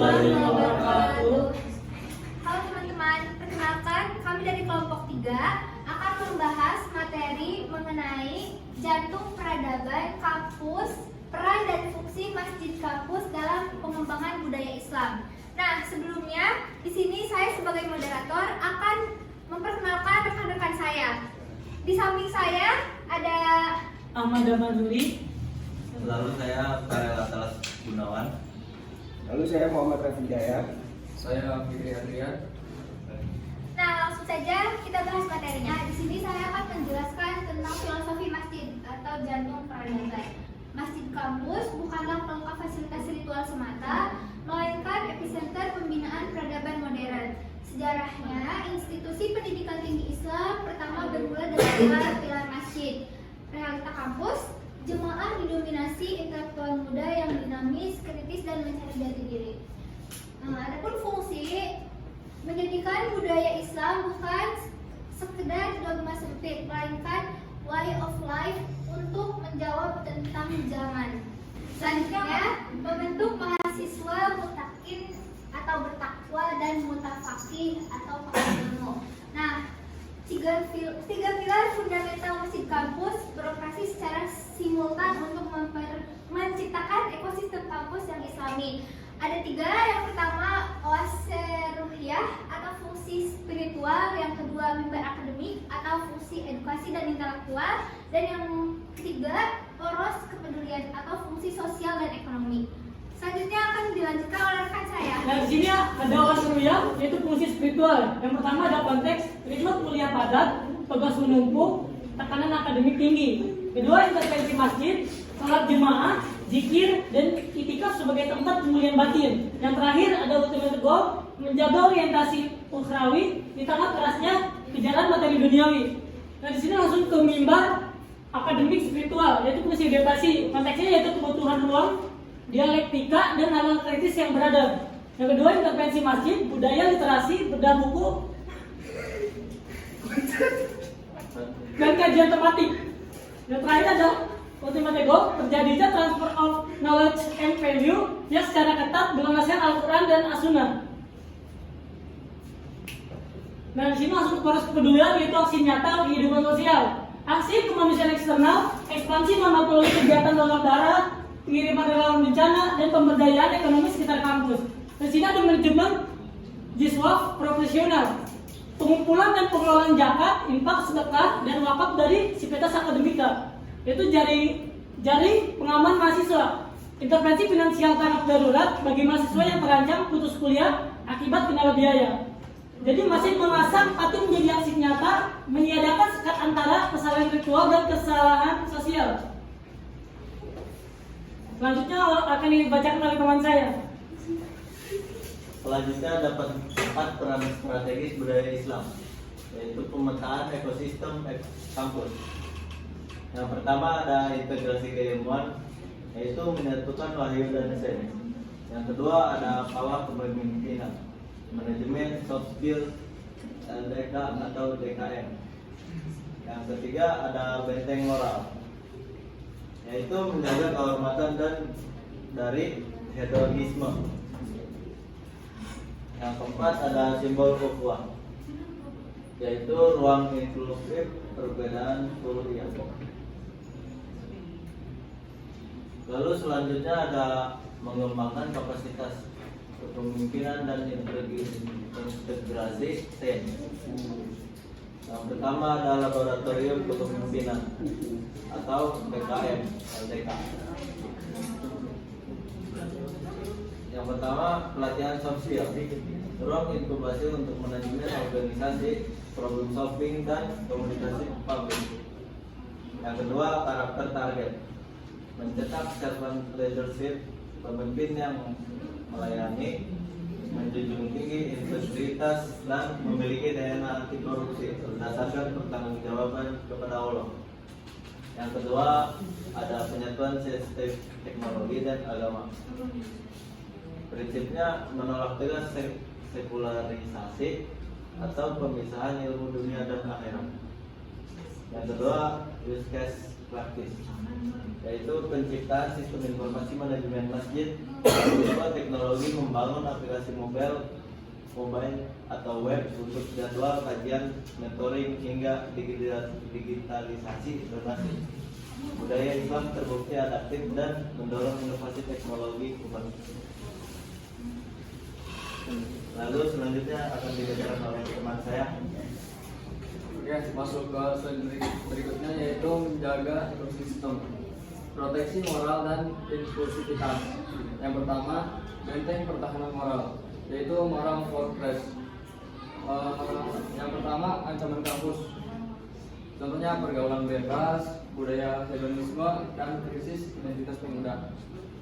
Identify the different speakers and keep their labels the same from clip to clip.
Speaker 1: warahmatullahi wabarakatuh.
Speaker 2: Halo teman-teman, perkenalkan kami dari kelompok 3 akan membahas materi mengenai jantung peradaban kampus, peran dan fungsi masjid kampus dalam pengembangan budaya Islam. Nah, sebelumnya di sini saya sebagai moderator akan memperkenalkan rekan-rekan saya. Di samping saya ada
Speaker 1: Ahmad Damaduri.
Speaker 3: Lalu saya Karel Atalas Gunawan.
Speaker 4: Lalu saya Muhammad Rafi Jaya.
Speaker 5: Saya Fikri Adrian.
Speaker 2: Nah, langsung saja kita bahas materinya. Di sini saya akan menjelaskan tentang filosofi masjid atau jantung peradaban. Masjid kampus bukanlah pelengkap fasilitas ritual semata, melainkan epicenter pembinaan peradaban modern. Sejarahnya, institusi pendidikan tinggi Islam pertama bermula dengan pilar masjid. Realita kampus, jemaah didominasi intelektual muda yang dinamis, kritis, dan mencari jati diri. Adapun fungsi menjadikan budaya Islam bukan sekedar dogma sempit, melainkan way of life untuk menjawab tentang zaman. Selanjutnya, membentuk mahasiswa mutakin atau bertakwa dan mutafaqih atau pakar ilmu. Nah, tiga pilar fundamental masjid kampus beroperasi secara simultan untuk menciptakan ekosistem kampus yang islami. Ada 3, yang pertama oase ruhiyah atau fungsi spiritual, yang kedua mimbar akademik atau fungsi edukasi dan intelektual, dan yang ketiga poros kepedulian atau fungsi sosial dan ekonomi. Selanjutnya akan dilanjutkan oleh rekan saya.
Speaker 1: Nah, di sini ada oase ruhiyah, yaitu fungsi spiritual. Yang pertama ada konteks ritme kuliah padat, tugas menumpuk, tekanan akademik tinggi. Kedua, intervensi masjid, salat jemaah, zikir, dan itikaf sebagai tempat pemulihan batin. Yang terakhir ada ultimate goal, menjaga orientasi ukhrawi di tengah kerasnya kejaran materi duniawi. Nah, di sini langsung ke mimbar akademik spiritual, yaitu fungsi edukasi. Konteksnya yaitu kebutuhan ruang, dialektika, dan hal kritis yang beradab. Yang kedua, intervensi masjid, budaya, literasi, bedah buku, dan kajian tematik. Yang terakhir ada ultimate goal, terjadinya transfer of knowledge and value yang secara ketat berlandaskan Al-Quran dan As-Sunnah. Nah, di sini langsung ke poros kepedulian, yaitu aksi nyata kehidupan sosial, aksi kemanusiaan eksternal, ekspansi monopoli kegiatan donor darah, pengiriman relawan bencana, dan pemberdayaan ekonomi sekitar kampus. Di sini ada manajemen jiswaf profesional, pengumpulan dan pengelolaan zakat, infak, sedekah, dan wakaf dari Sivitas Akademika, yaitu jaring pengaman mahasiswa, intervensi finansial tanggap darurat bagi mahasiswa yang terancam putus kuliah akibat kendala biaya. Jadi masih mengasah hati menjadi aksi nyata, meniadakan sekat antara kesalahan ritual dan kesalahan sosial. Selanjutnya akan dibacakan oleh teman saya.
Speaker 3: Selanjutnya dapat 4 peran strategis budaya Islam, yaitu pemetaan ekosistem kampus. Yang pertama ada integrasi keilmuan, yaitu menyatukan wahyu dan sains. Yang kedua ada kawah kepemimpinan, manajemen soft skill LDK atau DKM. Yang ketiga ada benteng moral, yaitu menjaga kehormatan dan dari hedonisme. Yang keempat ada simbol ukhuwah, yaitu ruang inklusif perbedaan kuliah. Lalu selanjutnya ada mengembangkan kapasitas kepemimpinan dan integrasi TEN. Yang pertama ada laboratorium kepemimpinan atau BKM LDK. Yang pertama pelatihan soft skill, ruang inkubasi untuk manajemen organisasi, problem solving, dan komunikasi publik. Yang kedua karakter target, mencetak servant leadership, pemimpin yang melayani, menjunjung tinggi integritas, dan memiliki DNA anti korupsi berdasarkan pertanggungjawaban kepada Allah. Yang kedua ada penyatuan sistem teknologi dan agama. Prinsipnya menolak tegas sekularisasi atau pemisahan ilmu dunia dan akhirat. Yang kedua use case praktis, yaitu penciptaan sistem informasi manajemen masjid berupa teknologi membangun aplikasi mobile atau web untuk jadwal kajian, mentoring hingga digitalisasi donasi. Budaya Islam terbukti adaptif dan mendorong inovasi teknologi umat. Lalu selanjutnya akan dibacakan oleh teman saya.
Speaker 5: Oke, masuk ke slide berikutnya, yaitu menjaga ekosistem, proteksi moral dan inklusivitas. Yang pertama, benteng pertahanan moral, yaitu moral fortress. Yang pertama, ancaman kampus, contohnya pergaulan bebas, budaya hedonisme, dan krisis identitas pemuda.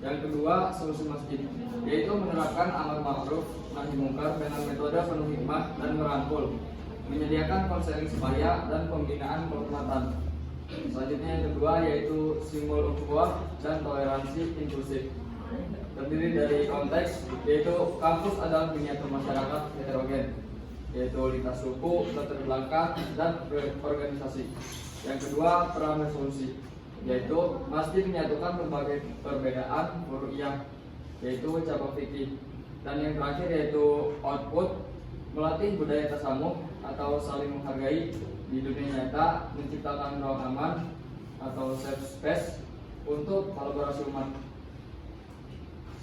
Speaker 5: Yang kedua, solusi masjid, yaitu menerapkan amar ma'ruf nahi mungkar dengan metode penuh hikmah dan merangkul, menyediakan konseling sebaya dan pembinaan kehormatan. Selanjutnya yang kedua yaitu simbol ukhuwah dan toleransi inklusif. Terdiri dari konteks, yaitu kampus adalah miniatur masyarakat heterogen, yaitu lintas suku, latar belakang, dan organisasi. Yang kedua, peran resolusi, yaitu masjid menyatukan berbagai perbedaan furu'iyah, yaitu cabang fikih. Dan yang terakhir yaitu output, melatih budaya tasamuh atau saling menghargai di dunia nyata, menciptakan ruang aman atau safe space untuk kolaborasi umat.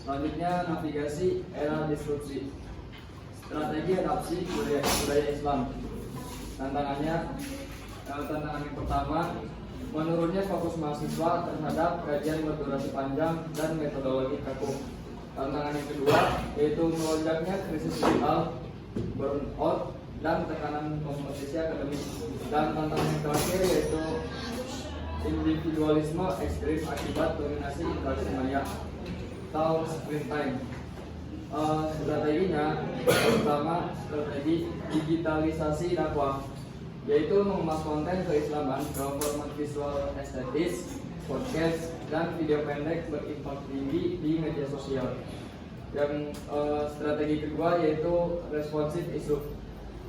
Speaker 5: Selanjutnya, navigasi era disrupsi, strategi adapsi budaya Islam. Tantangan yang pertama, menurunnya fokus mahasiswa terhadap kajian berdurasi panjang dan metodologi kaku. Tantangan yang kedua yaitu melonjaknya krisis digital, burnout, dan tekanan kompetisi akademik. Dan tantangan yang terakhir yaitu individualisme ekstrim akibat dominasi interaksi maya atau screen time. Strateginya pertama, strategi digitalisasi dakwah, yaitu mengemas konten keislaman ke format visual estetis, podcast, dan video pendek berimpak tinggi di media sosial. Yang strategi kedua yaitu responsif isu,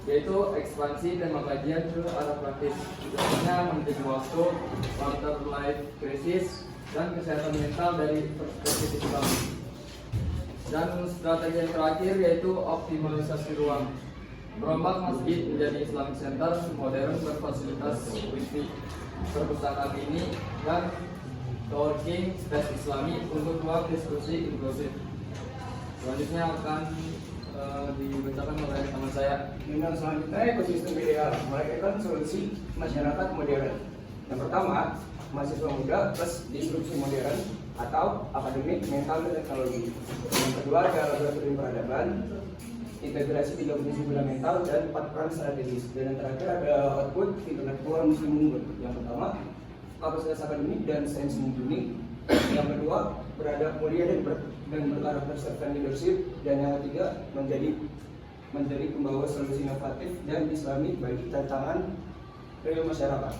Speaker 5: yaitu ekspansi tema kajian ke arah praktis, contohnya menjadi waktu, quarter life crisis, dan kesehatan mental dari perspektif Islam. Dan strategi yang terakhir yaitu optimalisasi ruang, merombak masjid menjadi Islamic Center modern berfasilitas wifi, perpustakaan mini, dan coworking space Islami untuk ruang diskusi inklusif. Selanjutnya akan dibacakan oleh teman saya.
Speaker 4: Dengan selanjutnya, ekosistem ideal melahirkan solusi masyarakat modern. Yang pertama, mahasiswa muda plus disrupsi modern atau akademik, mental, dan teknologi. Yang kedua ada laboratorium peradaban, integrasi 3 fungsi fundamental, dan 4 peran strategis. Dan yang terakhir ada output intelektual muslim unggul. Yang pertama, kapasitas akademik dan sains mumpuni. Yang kedua, beradab mulia dan berkarakter servant leadership. Dan yang ketiga, menjadi pembawa solusi inovatif dan islami bagi tantangan real masyarakat.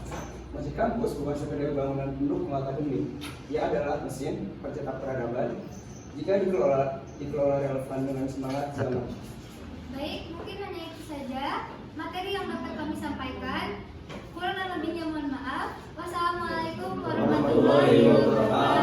Speaker 4: Masjid kampus bukan sekedar bangunan pendukung akademik, ia adalah mesin pencetak peradaban jika dikelola relevan dengan semangat zaman.
Speaker 2: Baik, mungkin hanya itu saja materi yang dapat kami sampaikan. Kurang dan lebihnya mohon maaf. Wassalamualaikum warahmatullahi wabarakatuh.